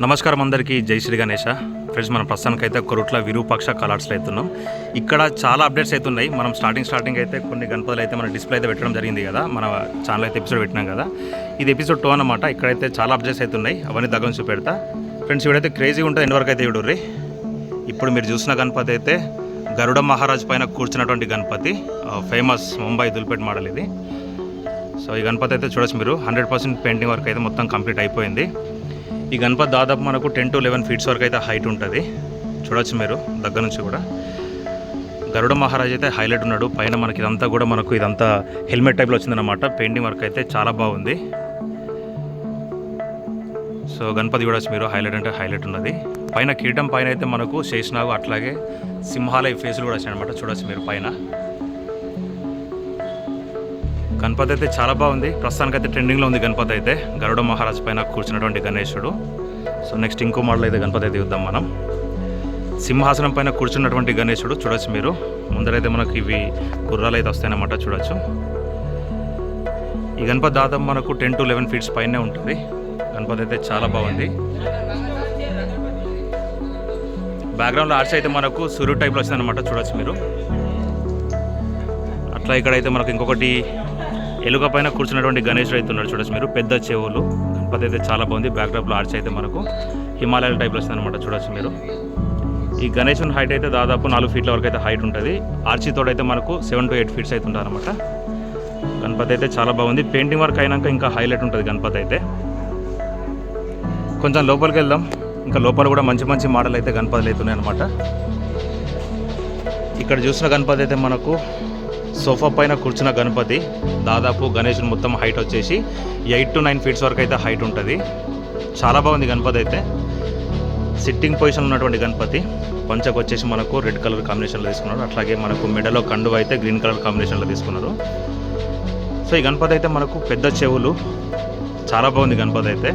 నమస్కారం అందరికీ, జై శ్రీ గణేష. ఫ్రెండ్స్, మనం ప్రస్తుతానికి అయితే కొరుట్ల విరూపాక్ష కలర్స్లో అవుతున్నాం. ఇక్కడ చాలా అప్డేట్స్ అవుతున్నాయి. మనం స్టార్టింగ్ అయితే కొన్ని గణపతులు అయితే మన డిస్ప్లే అయితే పెట్టడం జరిగింది కదా, మన ఛానల్ అయితే ఎపిసోడ్ పెట్టినాం కదా. ఇది ఎపిసోడ్ 2 అన్నమాట. ఇక్కడైతే చాలా అప్డేట్స్ అవుతున్నాయి, అవన్నీ దగ్గర చూపెడతా. ఫ్రెండ్స్, ఇవిడైతే క్రేజీగా ఉంటుంది, ఎండ్ వరకు అయితే చూడుర్రి. ఇప్పుడు మీరు చూసిన గణపతి అయితే గరుడ మహారాజ్ పైన కూర్చున్నటువంటి గణపతి, ఫేమస్ ముంబై దుల్పేట్ మోడల్ ఇది. సో ఈ గణపతి అయితే చూడొచ్చు మీరు, 100% పెయింటింగ్ వర్క్ అయితే మొత్తం కంప్లీట్ అయిపోయింది. ఈ గణపతి దాదాపు మనకు 10 to 11 ఫీట్స్ వరకు అయితే హైట్ ఉంటుంది. చూడొచ్చు మీరు దగ్గర నుంచి కూడా. గరుడ మహారాజ్ అయితే హైలైట్ ఉన్నాడు. పైన మనకి ఇదంతా కూడా మనకు ఇదంతా హెల్మెట్ టైప్లో వచ్చిందన్నమాట. పెయింటింగ్ వర్క్ అయితే చాలా బాగుంది. సో గణపతి చూడొచ్చు మీరు, హైలైట్ అంటే హైలైట్ ఉన్నది. పైన కిరీటం పైన అయితే మనకు శేషనాగు అట్లాగే సింహాలయ ఫేసులు కూడా వచ్చాయన్నమాట. చూడొచ్చు మీరు పైన. గణపతి అయితే చాలా బాగుంది. ప్రస్తుతానికి అయితే ట్రెండింగ్లో ఉంది గణపతి అయితే, గరుడ మహారాజ్ పైన కూర్చున్నటువంటి గణేశుడు. సో నెక్స్ట్ ఇంకో మోడల్ అయితే గణపతి అయితే చూద్దాం మనం. సింహాసనం పైన కూర్చున్నటువంటి గణేశుడు చూడొచ్చు మీరు. ముందరైతే మనకు ఇవి గుర్రాలు అయితే వస్తాయన్నమాట. చూడొచ్చు ఈ గణపతి దాదాపు మనకు 10 to 11 ఫీట్స్ పైనే ఉంటుంది. గణపతి అయితే చాలా బాగుంది. బ్యాక్గ్రౌండ్లో ఆర్చ్ అయితే మనకు సూర్యుడు టైప్లో వచ్చిందన్నమాట. చూడొచ్చు మీరు. అట్లా ఇక్కడైతే మనకు ఇంకొకటి ఎలుక పైన కూర్చున్నటువంటి గణేశుడు అయితే ఉన్నాడు. చూడొచ్చు మీరు, పెద్ద చెవులు. గణపతి అయితే చాలా బాగుంది. బ్యాక్డ్రాప్లో ఆర్చ్ అయితే మనకు హిమాలయాల టైప్లో వస్తుందన్నమాట. చూడొచ్చు మీరు. ఈ గణేశుని హైట్ అయితే దాదాపు 4 ఫీట్ల వరకు అయితే హైట్ ఉంటుంది. ఆర్చితో అయితే మనకు 7 to 8 ఫీట్స్ అయితే ఉంటుంది అనమాట. గణపతి అయితే చాలా బాగుంది. పెయింటింగ్ వర్క్ అయినాక ఇంకా హైలైట్ ఉంటుంది గణపతి అయితే. కొంచెం లోపలికి వెళ్దాం. ఇంకా లోపల కూడా మంచి మంచి మోడల్ అయితే గణపతులు అవుతున్నాయి అనమాట. ఇక్కడ చూసిన గణపతి అయితే మనకు సోఫా పైన కూర్చున్న గణపతి. దాదాపు గణేశుని మొత్తం హైట్ వచ్చేసి 8 to 9 ఫీట్స్ వరకు అయితే హైట్ ఉంటుంది. చాలా బాగుంది గణపతి అయితే. సిట్టింగ్ పొజిషన్ ఉన్నటువంటి గణపతి. పంచకు వచ్చేసి మనకు రెడ్ కలర్ కాంబినేషన్లో తీసుకున్నారు. అట్లాగే మనకు మెడలో కండువ అయితే గ్రీన్ కలర్ కాంబినేషన్లో తీసుకున్నారు. సో ఈ గణపతి అయితే మనకు పెద్ద చెవులు. చాలా బాగుంది గణపతి అయితే.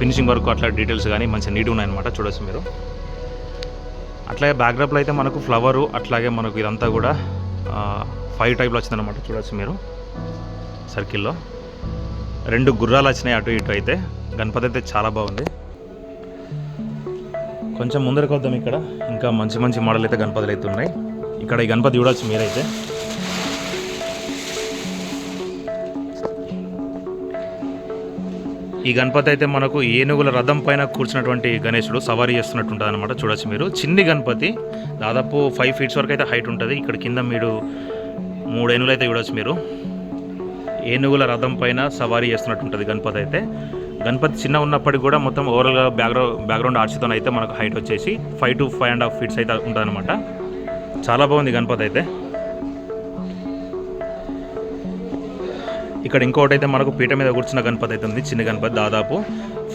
ఫినిషింగ్ వర్క్ అట్లా డీటెయిల్స్ కానీ మంచి నీట్గా ఉన్నాయన్నమాట. చూడొచ్చు మీరు. అట్లాగే బ్యాక్డ్రాప్లో అయితే మనకు ఫ్లవరు, అట్లాగే మనకు ఇదంతా కూడా 5 టైప్లో వచ్చిందన్నమాట. చూడొచ్చు మీరు. సర్కిల్లో 2 గుర్రాలు వచ్చినాయి అటు ఇటు అయితే. గణపతి అయితే చాలా బాగుంది. కొంచెం ముందరకు వద్దాం. ఇక్కడ ఇంకా మంచి మంచి మోడల్ అయితే గణపతులు అయితే ఉన్నాయి. ఇక్కడ ఈ గణపతి చూడవచ్చు మీరైతే. ఈ గణపతి అయితే మనకు ఏనుగుల రథం పైన కూర్చున్నటువంటి గణేశుడు సవారీ చేస్తున్నట్టు ఉంటుంది అనమాట. చూడొచ్చు మీరు. చిన్ని గణపతి, దాదాపు 5 ఫీట్స్ వరకు అయితే హైట్ ఉంటుంది. ఇక్కడ కింద మీరు 3 ఏనుగులు అయితే చూడొచ్చు మీరు. ఏనుగుల రథం పైన సవారీ చేస్తున్నట్టు ఉంటుంది గణపతి అయితే. గణపతి చిన్న ఉన్నప్పటికీ కూడా మొత్తం ఓవరాల్గా బ్యాక్గ్రౌండ్ ఆర్చితో అయితే మనకు హైట్ వచ్చేసి 5 to 5.5 ఫీట్స్ అయితే ఉంటుంది అనమాట. చాలా బాగుంది గణపతి అయితే. ఇక్కడ ఇంకోటి అయితే మనకు పీట మీద కూర్చున్న గణపతి అయితే ఉంది. చిన్న గణపతి దాదాపు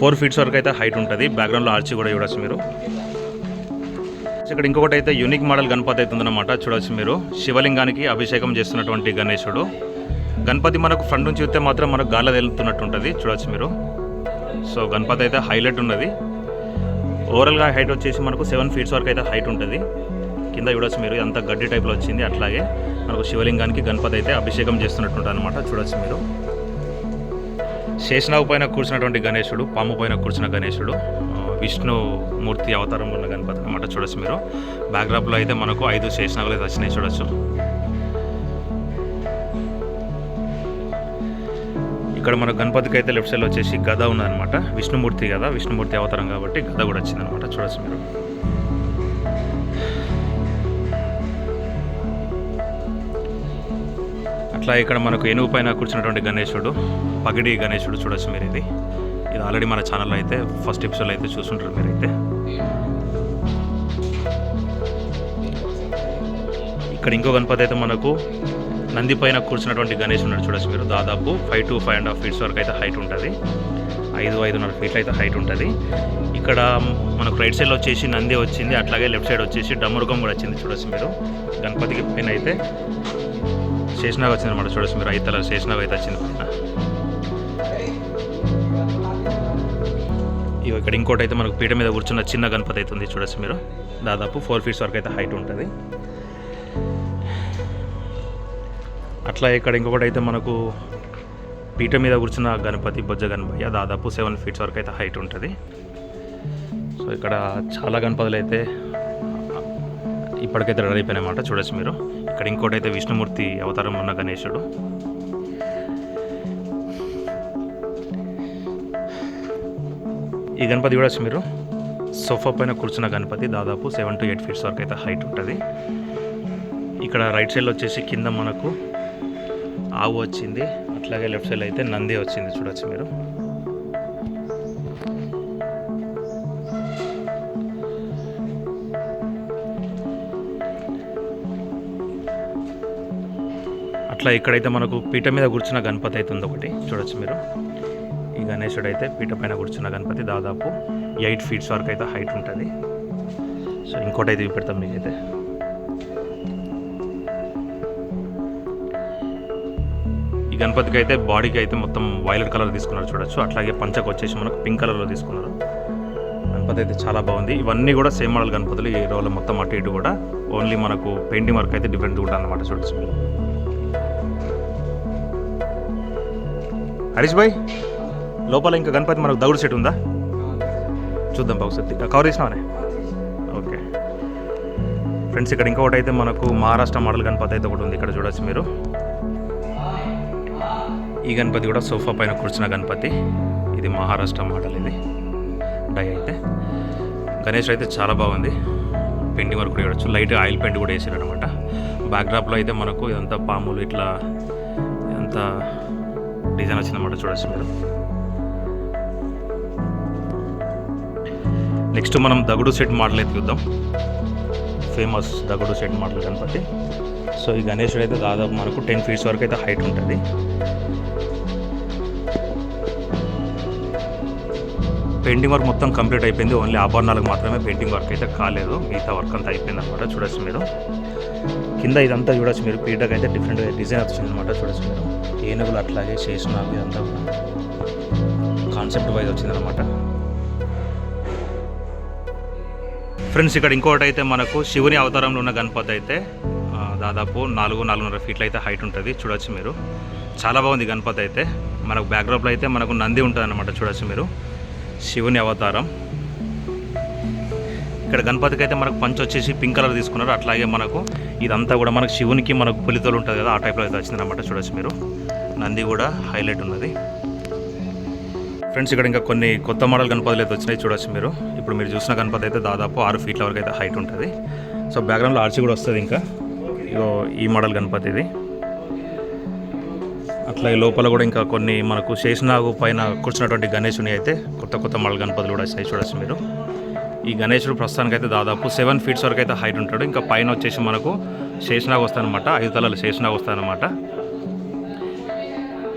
4 ఫీట్స్ వరకు అయితే హైట్ ఉంటుంది. బ్యాక్గ్రౌండ్లో ఆర్చి కూడా చూడొచ్చు మీరు. ఇక్కడ ఇంకొకటి అయితే యూనిక్ మోడల్ గణపతి అయితే ఉందన్నమాట. చూడొచ్చు మీరు. శివలింగానికి అభిషేకం చేస్తున్నటువంటి గణేశుడు. గణపతి మనకు ఫ్రంట్ నుంచి చూస్తే మాత్రం మనకు గాల్లో తేలుతున్నట్టు ఉంటుంది. చూడొచ్చు మీరు. సో గణపతి అయితే హైలైట్ ఉన్నది. ఓవరాల్గా హైట్ వచ్చేసి మనకు 7 ఫీట్స్ వరకు అయితే హైట్ ఉంటుంది. కింద చూడొచ్చు మీరు, ఇదంతా గడ్డి టైప్లో వచ్చింది. అట్లాగే మనకు శివలింగానికి గణపతి అయితే అభిషేకం చేస్తున్నట్టు అనమాట. చూడొచ్చు మీరు. శేషనాగు పైన కూర్చున్నటువంటి గణేశుడు, పాము పైన కూర్చున్న గణేశుడు, విష్ణుమూర్తి అవతారంలో ఉన్న గణపతి అనమాట. చూడొచ్చు మీరు. బ్యాక్డ్రాప్లో అయితే మనకు 5 శేషనాగులు అయితే వచ్చినాయి. చూడొచ్చు. ఇక్కడ మన గణపతికి అయితే లెఫ్ట్ సైడ్లో వచ్చేసి గద ఉన్నదనమాట. విష్ణుమూర్తి కదా, విష్ణుమూర్తి అవతారం కాబట్టి గద కూడా వచ్చిందనమాట. చూడొచ్చు మీరు. అట్లా ఇక్కడ మనకు ఏనుగు పైన కూర్చున్నటువంటి గణేశుడు, పగిడి గణేశుడు. చూడొచ్చు మీరు. ఇది ఆల్రెడీ మన ఛానల్లో అయితే ఫస్ట్ ఎపిసోడ్లో అయితే చూసుంటారు మీరైతే. ఇక్కడ ఇంకో గణపతి అయితే మనకు నంది పైన కూర్చున్నటువంటి గణేశుడు ఉన్నాడు. చూడొచ్చు మీరు. దాదాపు 5 to 5.5 ఫీట్స్ వరకు అయితే హైట్ ఉంటుంది. 5.5 ఫీట్లు అయితే హైట్ ఉంటుంది. ఇక్కడ మనకు రైట్ సైడ్లో వచ్చేసి నంది వచ్చింది. అట్లాగే లెఫ్ట్ సైడ్ వచ్చేసి డమరుగం కూడా వచ్చింది. చూడొచ్చు మీరు. గణపతికి పైన అయితే శేషనాగ్ వచ్చింది అనమాట. చూడొచ్చు మీరు. ఐతల శేషనాగ్ అయితే వచ్చింది పైన. ఇక్కడ ఇంకోటి అయితే మనకు పీట మీద కూర్చున్న చిన్న గణపతి అయితే ఉంది. చూడొచ్చు మీరు. దాదాపు 4 ఫీట్స్ వరకు అయితే హైట్ ఉంటుంది. అట్లా ఇక్కడ ఇంకొకటి అయితే మనకు పీట మీద కూర్చున్న గణపతి బొజ్జ గణపయ్య దాదాపు 7 ఫీట్స్ వరకు అయితే హైట్ ఉంటుంది. సో ఇక్కడ చాలా గణపతులు అయితే ఇప్పటికైతే రెడీ అయిపోయినాయన్నమాట. చూడొచ్చు మీరు. ఇక్కడ ఇంకోటి అయితే విష్ణుమూర్తి అవతారం ఉన్న గణేశుడు. ఈ గణపతి చూడొచ్చు మీరు. సోఫా పైన కూర్చున్న గణపతి దాదాపు 7 to 8 feet వరకు అయితే హైట్ ఉంటుంది. ఇక్కడ రైట్ సైడ్లో వచ్చేసి కింద మనకు ఆవు వచ్చింది, అట్లాగే లెఫ్ట్ సైడ్ అయితే నంది వచ్చింది. చూడొచ్చు మీరు. అట్లా ఇక్కడైతే మనకు పీఠ మీద కూర్చున్న గణపతి అయితే ఉంది ఒకటి. చూడొచ్చు మీరు. ఈ గణేశుడు అయితే పీఠ పైన కూర్చున్న గణపతి దాదాపు 8 feet వరకు అయితే హైట్ ఉంటుంది. సో ఇంకోటి అయితే చూపెడతాం మీకైతే. ఈ గణపతికి అయితే బాడీకి అయితే మొత్తం వైలెట్ కలర్ తీసుకున్నారు. చూడొచ్చు. అట్లాగే పంచకు వచ్చేసి మనకు పింక్ కలర్లో తీసుకున్నారు. గణపతి అయితే చాలా బాగుంది. ఇవన్నీ కూడా సేమ్ మోడల్ గణపతులు. ఈ రోజులో మొత్తం అటు ఇటు కూడా ఓన్లీ మనకు పెయింటింగ్ వర్క్ అయితే డిఫరెంట్ కూడా అన్నమాట. చూడొచ్చు మీరు. హరీష్ భాయ్, లోపల ఇంకా గణపతి మనకు దగుడు సెట్ ఉందా? చూద్దాం ఒకసారి. కవర్ చేసినావనే. ఓకే ఫ్రెండ్స్, ఇక్కడ ఇంకొకటి అయితే మనకు మహారాష్ట్ర మోడల్ గణపతి అయితే ఒకటి ఉంది. ఇక్కడ చూడొచ్చు మీరు. ఈ గణపతి కూడా సోఫా పైన కూర్చున్న గణపతి. ఇది మహారాష్ట్ర మోడల్. ఇది డై అయితే గణేష్ అయితే చాలా బాగుంది. పెయింటింగ్ వర్క్ కూడా చూడొచ్చు. లైట్ ఆయిల్ పెయింట్ కూడా వేసారు అనమాట. బ్యాక్డ్రాప్లో అయితే మనకు ఇదంతా పాములు ఇట్లా ఇదంతా డిజైన్ వచ్చిందన్నమాట. చూడొచ్చు మీరు. నెక్స్ట్ మనం దగుడు సెట్ మోడల్ అయితే చూద్దాం. ఫేమస్ దగుడు సెట్ మోడల్ గణపతి. సో ఈ గణేశుడు అయితే దాదాపు మనకు 10 feet వరకు అయితే హైట్ ఉంటుంది. పెయింటింగ్ వర్క్ మొత్తం కంప్లీట్ అయిపోయింది. ఓన్లీ ఆభరణాలకు మాత్రమే పెయింటింగ్ వర్క్ అయితే కాలేదు. మిగతా వర్క్ అంతా అయిపోయింది అనమాట. చూడొచ్చు మీరు. కింద ఇదంతా చూడొచ్చు మీరు. పీటకు అయితే డిఫరెంట్ డిజైన్ వచ్చింది అనమాట. చూడొచ్చు మీరు. ఏనుగులు అట్లాగే శేషనాగు ఇదంతా కూడా కాన్సెప్ట్ వైజ్ వచ్చిందనమాట. ఫ్రెండ్స్, ఇక్కడ ఇంకోటి అయితే మనకు శివుని అవతారంలో ఉన్న గణపతి అయితే దాదాపు 4-4.5 feet అయితే హైట్ ఉంటుంది. చూడొచ్చు మీరు. చాలా బాగుంది గణపతి అయితే. మనకు బ్యాక్డ్రాప్లో అయితే మనకు నంది ఉంటుంది అనమాట. చూడొచ్చు మీరు. శివుని అవతారం. ఇక్కడ గణపతికి అయితే మనకు పంచ్ వచ్చేసి పింక్ కలర్ తీసుకున్నారు. అట్లాగే మనకు ఇదంతా కూడా మనకు శివునికి మనకు పులితోలు ఉంటుంది కదా, ఆ టైప్లో అయితే వచ్చిందన్నమాట. చూడొచ్చు మీరు. నంది కూడా హైలైట్ ఉన్నది. ఫ్రెండ్స్, ఇక్కడ ఇంకా కొన్ని కొత్త మోడల్ గణపతులు అయితే వచ్చినాయి. చూడొచ్చు మీరు. ఇప్పుడు మీరు చూసిన గణపతి అయితే దాదాపు 6 feet వరకు అయితే హైట్ ఉంటుంది. సో బ్యాక్గ్రౌండ్లో ఆర్చి కూడా వస్తుంది. ఇంకా ఈ మోడల్ గణపతి ఇది. అట్లాగే లోపల కూడా ఇంకా కొన్ని మనకు శేషనాగు పైన కూర్చున్నటువంటి గణేశుని అయితే కొత్త మోడల్ గణపతులు కూడా వచ్చాయి. చూడొచ్చు మీరు. ఈ గణేశుడు ప్రస్తుతానికి అయితే దాదాపు 7 feet వరకు అయితే హైట్ ఉంటాడు. ఇంకా పైన వచ్చేసి మనకు శేషనాగు వస్తాయన్నమాట. 5 తలలు శేషనాగు వస్తాయన్నమాట.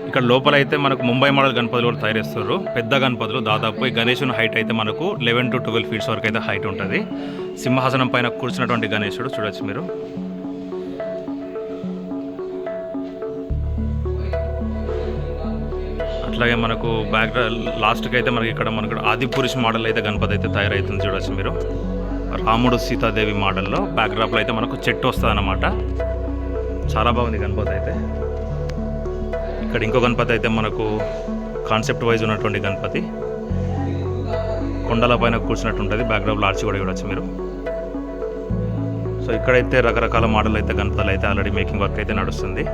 ఇక్కడ లోపల అయితే మనకు ముంబై మోడల్ గణపతులు కూడా తయారు చేస్తారు. పెద్ద గణపతులు దాదాపు ఈ గణేశుని హైట్ అయితే మనకు 11 to 12 feet వరకు అయితే హైట్ ఉంటుంది. సింహాసనం పైన కూర్చున్నటువంటి గణేశుడు. చూడొచ్చు మీరు. అట్లాగే మనకు బ్యాక్ లాస్ట్కి అయితే మనకి ఇక్కడ మనకు ఆదిపురుష్ మోడల్ అయితే గణపతి అయితే తయారవుతుంది. చూడొచ్చు మీరు. రాముడు సీతాదేవి మోడల్లో బ్యాక్డ్రాప్లో అయితే మనకు చెట్టు వస్తుంది అన్నమాట. చాలా బాగుంది గణపతి అయితే. ఇక్కడ ఇంకో గణపతి అయితే మనకు కాన్సెప్ట్ వైజ్ ఉన్నటువంటి గణపతి. కొండల పైన కూర్చున్నట్టు ఉంటుంది. బ్యాక్డ్రాప్లో ఆర్చి కూడా చూడొచ్చు మీరు. సో ఇక్కడైతే రకరకాల మోడల్ అయితే గణపతులు అయితే ఆల్రెడీ మేకింగ్ వర్క్ అయితే నడుస్తుంది.